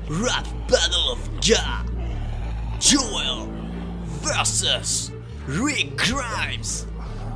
Rap Battle of God, Joel versus Rick Grimes.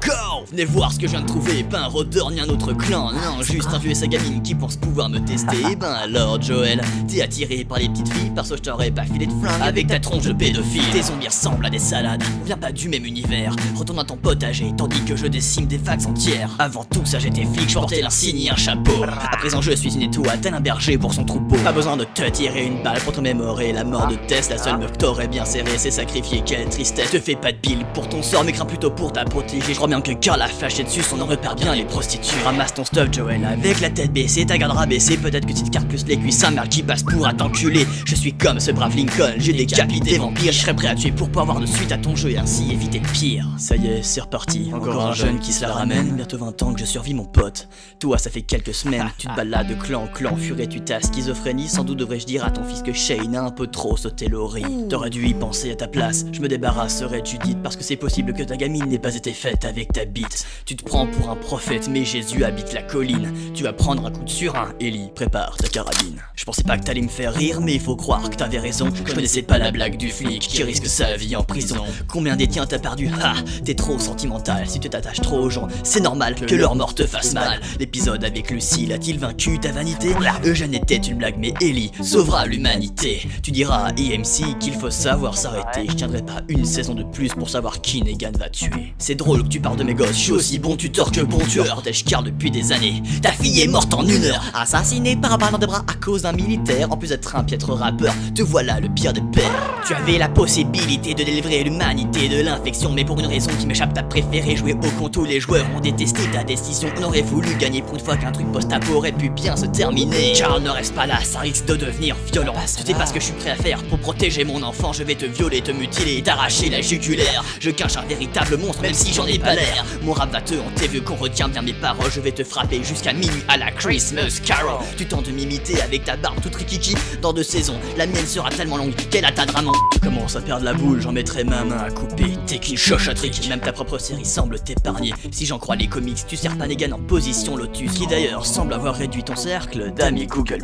Go! Venez voir ce que je viens de trouver, pas un rôdeur ni un autre clan, non, juste un vieux et sa gamine qui pense pouvoir me tester. Et ben alors Joel, t'es attiré par les petites filles, parce que je t'aurais pas filé de flingue avec ta tronche de pédophile. Tes zombies ressemblent à des salades, on vient pas du même univers. Retourne à ton potager, tandis que je décime des vagues entières. Avant tout ça j'étais flic, je portais l'insigne et un chapeau. À présent je suis une étoile, tel un berger pour son troupeau. Pas besoin de te tirer une balle pour te mémorer la mort de Tess. La seule meuf que t'aurais bien serré, c'est sacrifié, quelle tristesse. Te fais pas de bile pour ton sort, mais crains plutôt pour ta protégée. Je crois bien que Carl a flashé dessus, on en repère bien les prostituées. Ramasse ton stuff Joel, avec la tête baissée, ta garde rabaissée. Peut-être que tu te cartes plus les cuisses, un merde qui passe pour à t'enculer. Je suis comme ce brave Lincoln, j'ai décapité des vampires. Je serais prêt à tuer pour pas avoir de suite à ton jeu et ainsi éviter le pire. Ça y est, c'est reparti, encore un jeune qui se la ramène. Bientôt 20 ans que je survis mon pote. Toi ça fait quelques semaines, tu te balades de clan en clan, furé tu ta schizophrénie. Sans doute devrais-je dire à ton fils que Shane a un peu trop sauté l'ori. T'aurais dû y penser à ta place, je me débarrasserai de Judith, parce que c'est possible que ta gamine n'ait pas été faite avec ta bite. Tu te prends pour un prophète, mais Jésus habite la colline. Tu vas prendre un coup de surin, Ellie, prépare ta carabine. Je pensais pas que t'allais me faire rire, mais il faut croire que t'avais raison. Je connaissais pas la blague du flic qui risque sa vie en prison. Combien d'étiens t'as perdu? Ah, t'es trop sentimental. Si tu t'attaches trop aux gens, c'est normal que leur mort te fasse mal. L'épisode avec Lucille a-t-il vaincu ta vanité? Eugène était une blague, mais Ellie sauvera l'humanité. Tu diras à EMC qu'il faut savoir s'arrêter. Je tiendrai pas une saison de plus pour savoir qui Negan va tuer. C'est drôle que tu parles de mes gosses, je suis aussi bon tuteur que bon tueur. Protège Carl depuis des années. Ta fille est morte en 1 heure, assassinée par un ballon de bras à cause d'un militaire. En plus d'être un piètre rappeur, te voilà le pire des pères. Tu avais la possibilité de délivrer l'humanité de l'infection, mais pour une raison qui m'échappe, t'as préféré jouer au con. Tous les joueurs ont détesté ta décision. On aurait voulu gagner pour une fois qu'un truc post-apo aurait pu bien se terminer. Carl ne reste pas là, ça risque de devenir violent. Tu sais pas ce que je suis prêt à faire pour protéger mon enfant. Je vais te violer, te mutiler, t'arracher la jugulaire. Je cache un véritable monstre, même si j'en ai pas l'air. Mon rap va te hanter vu qu'on retient bien mes paroles. Je vais te frapper jusqu'à minuit à la Christmas Carol. Tu tentes de m'imiter avec ta barbe toute rikiki. Dans 2 saisons, la mienne sera tellement longue qu'elle atteindra mon... Tu commences à perdre la boule, j'en mettrai ma main à couper. T'es qu'une chochatrique, même ta propre série semble t'épargner. Si j'en crois les comics, tu sers pas Negan en position Lotus, qui d'ailleurs semble avoir réduit ton cercle d'amis Google+.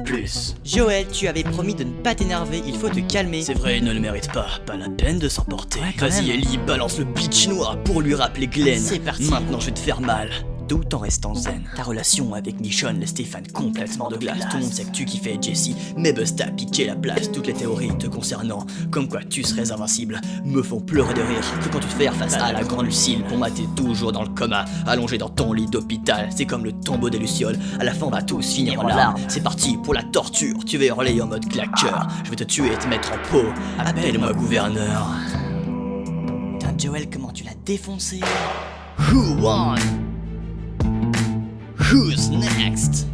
Joel, tu avais promis de ne pas t'énerver, il faut te calmer. C'est vrai, il ne le mérite pas la peine de s'emporter. Vas-y Ellie, balance le bitch chinois pour lui rappeler Glenn. C'est parti. Maintenant je vais te faire mal, tout en restant zen. Ta relation avec Michonne laisse Stéphane complètement de glace. Tout le monde sait que tu kiffais Jessie, mais Buzz t'a piqué la place. Toutes les théories te concernant, comme quoi tu serais invincible, me font pleurer de rire. Que quand tu te fais face à la grande Lucille, pour moi t'es toujours dans le coma, allongé dans ton lit d'hôpital. C'est comme le tombeau des Lucioles, à la fin on va tous finir en larmes. C'est parti pour la torture, tu vas hurler en mode claqueur. Je vais te tuer et te mettre en peau, appelle-moi gouverneur. Putain Joel, comment tu l'as défoncé? Who won? Who's next?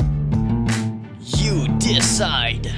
You decide.